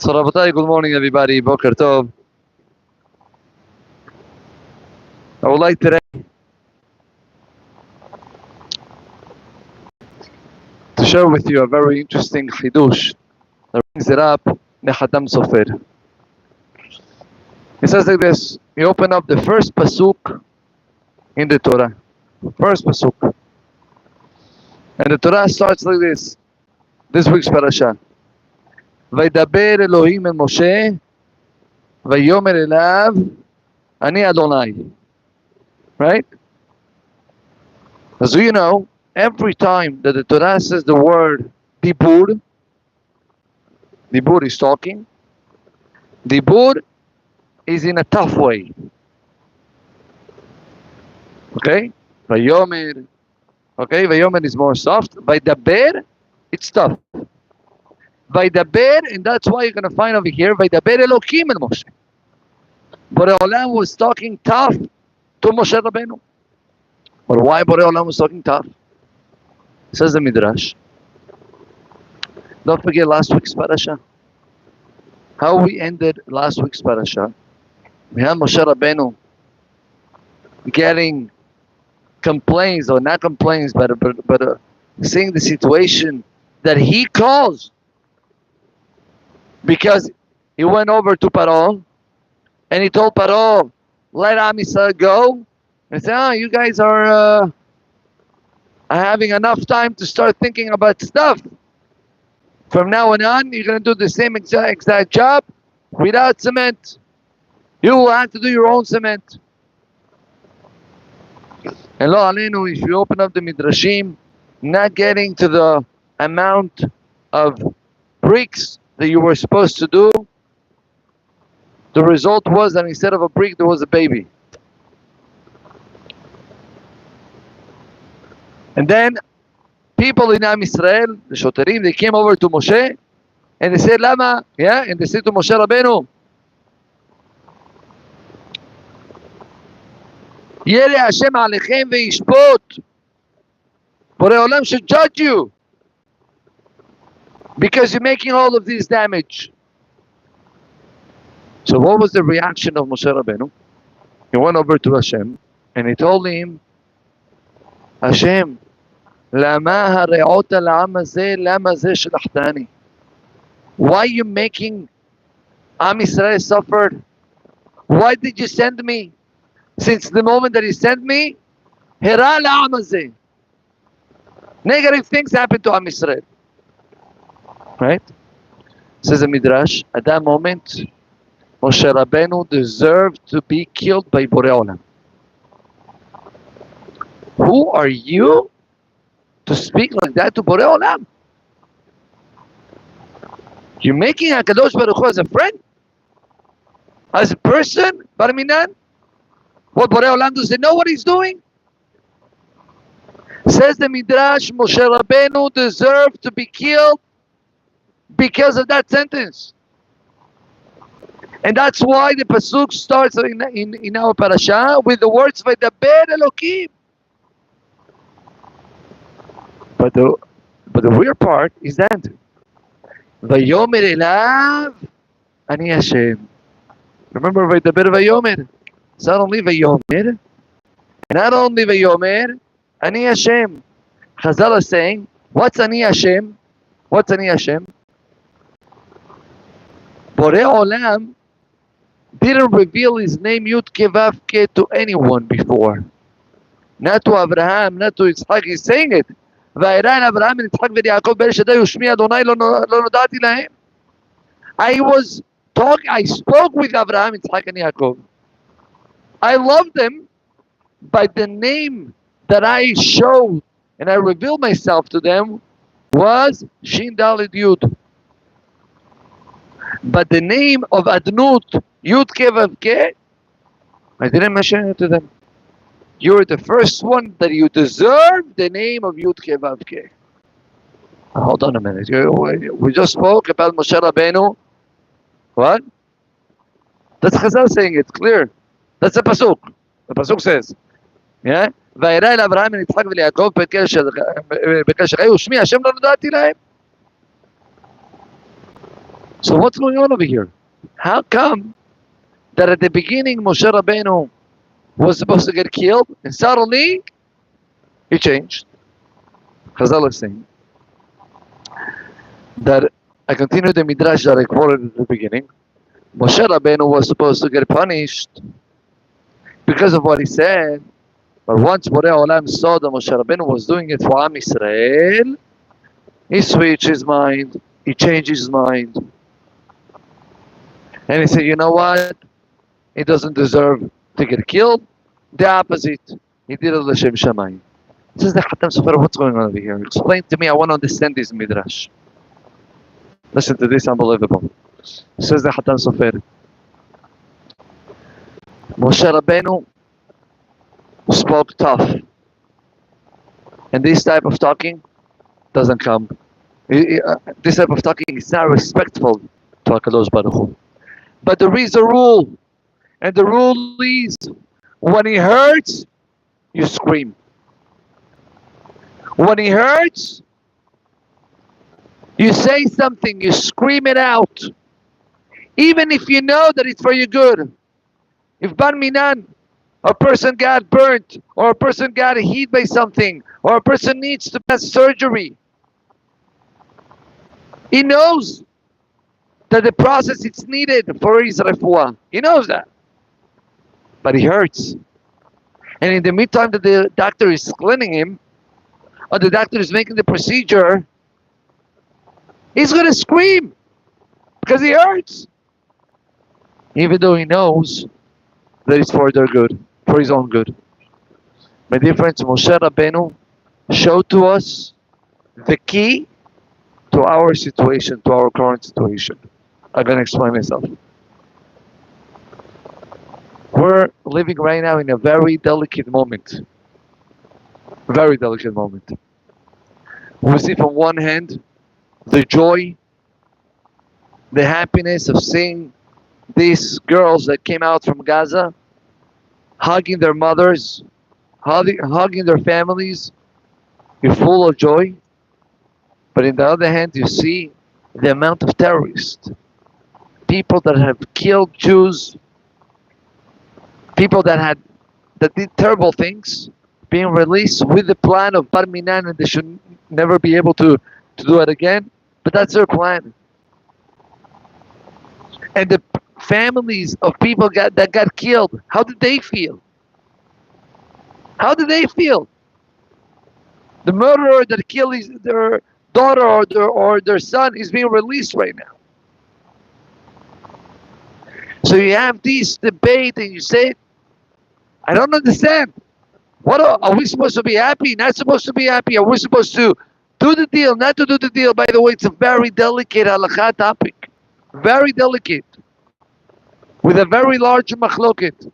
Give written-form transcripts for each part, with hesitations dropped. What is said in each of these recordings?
So Rabotai, good morning everybody, Boker Tov. I would like today to share with you a very interesting chidush that brings it up, Nechadam Sofer. It says like this, you open up the first pasuk in the Torah, first pasuk. And the Torah starts like this week's parasha. וידבר אלוהים אל משה, ויאמר אליו, אני אדוני. Right? As you know, every time that the Torah says the word dibur is talking. Dibur is in a tough way. Okay? Vayomer. Okay, Vayomer is more soft. Vaydaber, it's tough. Vaydaber, and that's why you're going to find over here, Vaydaber Elokim el Moshe. Borei Olam was talking tough to Moshe Rabbeinu. But why Borei Olam was talking tough? Says the Midrash. Don't forget last week's parasha. How we ended last week's parasha. We had Moshe Rabbeinu getting complaints, or not complaints, but seeing the situation that he caused. Because he went over to Paro and he told Paro, let Am Yisrael go. And said, you guys are having enough time to start thinking about stuff. From now on, you're going to do the same exact job without cement. You will have to do your own cement. And lo alenu, if you open up the Midrashim, not getting to the amount of bricks that you were supposed to do, the result was that instead of a brick, there was a baby. And then people in Am Yisrael, the Shoterim, they came over to Moshe and they said, Lama, yeah, and they said to Moshe Rabbeinu, Yere Hashem alechem ve'yishpot. Borei Olam should judge you because you're making all of this damage. So what was the reaction of Moshe Rabbeinu? He went over to Hashem and he told him, Hashem, lama hare'ota la'am hazeh, lama zeh shelachtani. Why are you making Am Yisrael suffer? Why did you send me? Since the moment that he sent me, hera la'am hazeh. Negative things happened to Am Yisrael. Right? Says the Midrash, at that moment, Moshe Rabbeinu deserved to be killed by Borei Olam. Who are you to speak like that to Borei Olam? You're making HaKadosh Baruch Hu as a friend? As a person? Bar Minan? What, Borei Olam doesn't know what he's doing? Says the Midrash, Moshe Rabbeinu deserved to be killed because of that sentence. And that's why the pasuk starts in our parasha with the words Vaydaber Elokim. But the weird part is that Vayomer Elav Ani Hashem. Remember Vaydaber Vayomer? It's not only Vayomer, not only Vayomer, Ani Hashem. Chazal is saying, what's Ani Hashem? What's Ani Hashem? Borei Olam didn't reveal his name Yud Ke Vav Ke to anyone before. Not to Abraham, not to Yitzchak. He's saying it. I spoke with Abraham, Yitzchak, and Yaakov. I loved them, but the name that I showed and I revealed myself to them was Shin Dalet Yud. But the name of Adnut, Yud Ke Vav Ke, I didn't mention it to them. You're the first one that you deserve the name of Yud Ke Vav Ke. Hold on a minute. We just spoke about Moshe Rabbeinu. What? That's Chazal saying it, clear. That's the pasuk. The pasuk says, yeah? וירא אל אברהם וליצחק וליעקב בקשר חיי ושמי השם לא נודעתי להם. So what's going on over here? How come that at the beginning Moshe Rabbeinu was supposed to get killed and suddenly he changed? Chazal is saying that, I continue the midrash that I quoted at the beginning. Moshe Rabbeinu was supposed to get punished because of what he said, but once Borei Olam saw that Moshe Rabbeinu was doing it for Am Yisrael, he switched his mind, he changed his mind, and he said, you know what? He doesn't deserve to get killed. The opposite. He did it L'Shem Shamayim. Says the Khatam Sofer, what's going on over here? Explain to me, I want to understand this midrash. Listen to this, unbelievable. Says the Khatam Sofer, Moshe Rabbeinu spoke tough. And this type of talking doesn't come. This type of talking is not respectful to HaKadosh Baruch Hu. But there is a rule. And the rule is, when he hurts, you scream. When he hurts, you say something, you scream it out. Even if you know that it's for your good. If Bar Minan, a person got burnt, or a person got hit by something, or a person needs to pass surgery, he knows that the process is needed for his refuah. He knows that. But he hurts. And in the meantime that the doctor is cleaning him, or the doctor is making the procedure, he's going to scream because he hurts. Even though he knows that it's for their good, for his own good. My dear friends, Moshe Rabbeinu showed to us the key to our situation, to our current situation. I'm going to explain myself. We're living right now in a very delicate moment. Very delicate moment. We see from one hand the joy, the happiness of seeing these girls that came out from Gaza, hugging their mothers, hugging their families. You're full of joy. But in the other hand, you see the amount of terrorists, people that have killed Jews, people that did terrible things, being released with the plan of Bar Minan, and they should never be able to do it again. But that's their plan. And the families of people that got killed, how did they feel? How did they feel? The murderer that killed their daughter or their son is being released right now. So you have this debate and you say, I don't understand. What are we supposed to be happy? Not supposed to be happy? Are we supposed to do the deal? Not to do the deal? By the way, it's a very delicate halakha topic. Very delicate. With a very large machloket.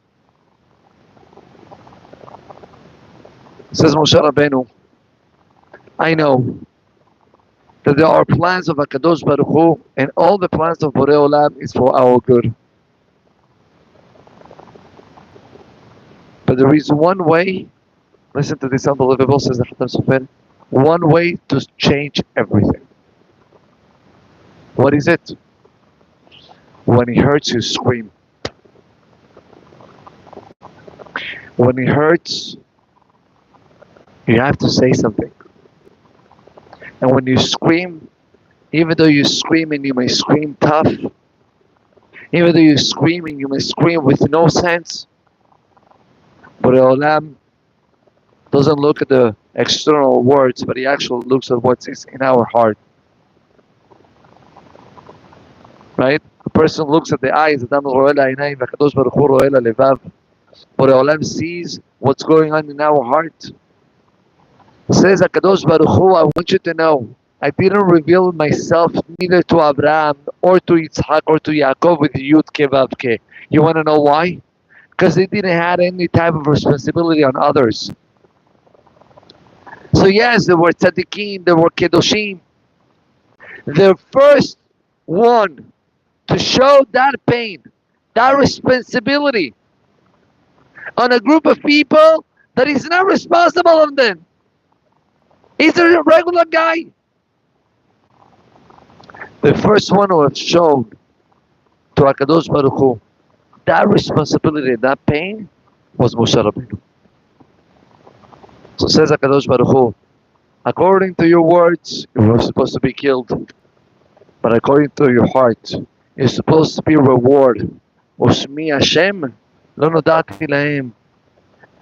Says Moshe Rabbeinu, I know that there are plans of HaKadosh Baruch Hu, and all the plans of Borei Olam is for our good. But there is one way, listen to this unbelievable, says the Khatam Sofer, one way to change everything. What is it? When he hurts, you scream. When he hurts, you have to say something. And when you scream, even though you scream and you may scream tough, even though you scream and you may scream with no sense, but Olam doesn't look at the external words, but he actually looks at what's in our heart. Right? A person looks at the eyes, but Olam sees what's going on in our heart. Says HaKadosh Baruch Hu, I want you to know, I didn't reveal myself neither to Abraham or to Yitzhak or to Yaakov with Yud Ke Vav Ke. You want to know why? Because they didn't have any type of responsibility on others. So yes, there were tzaddikim, there were kedoshim. The first one to show that pain, that responsibility on a group of people that is not responsible of them. He's a regular guy. The first one who have shown to HaKadosh Baruch Hu that responsibility, that pain, was Moshe Rabbeinu. So says HaKadosh Baruch Hu, according to your words, you were supposed to be killed. But according to your heart, you're supposed to be rewarded. Ushmi Hashem, lo nodati lahem.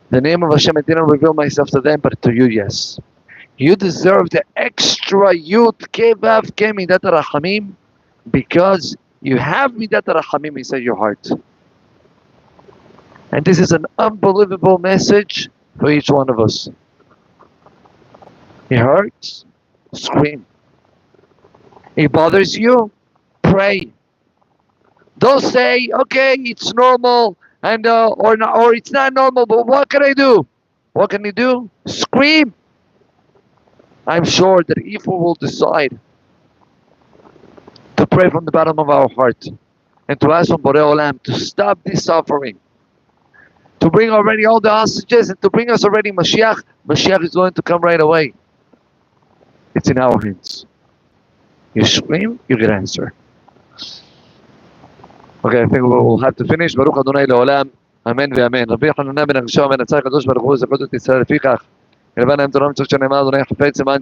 The name of Hashem, I didn't reveal myself to them, but to you, yes. You deserve the extra Yud Kevav Ke Midat Rachamim because you have Midat Rachamim inside your heart. And this is an unbelievable message for each one of us. It hurts, scream. It bothers you, pray. Don't say, okay, it's normal, and or it's not normal, but what can I do? What can you do? Scream. I'm sure that if we will decide to pray from the bottom of our heart and to ask from Borei Olam to stop this suffering, to bring already all the hostages and to bring us already Mashiach, Mashiach is going to come right away. It's in our hands. You scream, you get answer. Okay, I think we'll have to finish. Baruch Adonai Le'olam. Amen ve'amen. Rabbi Hanuna ben Avishav ben Atzai Kadosh Baruch Hu Zekot et Yisrael Lefikach. Rabbi Abraham Azancot שנאמר אדוני חפץ למען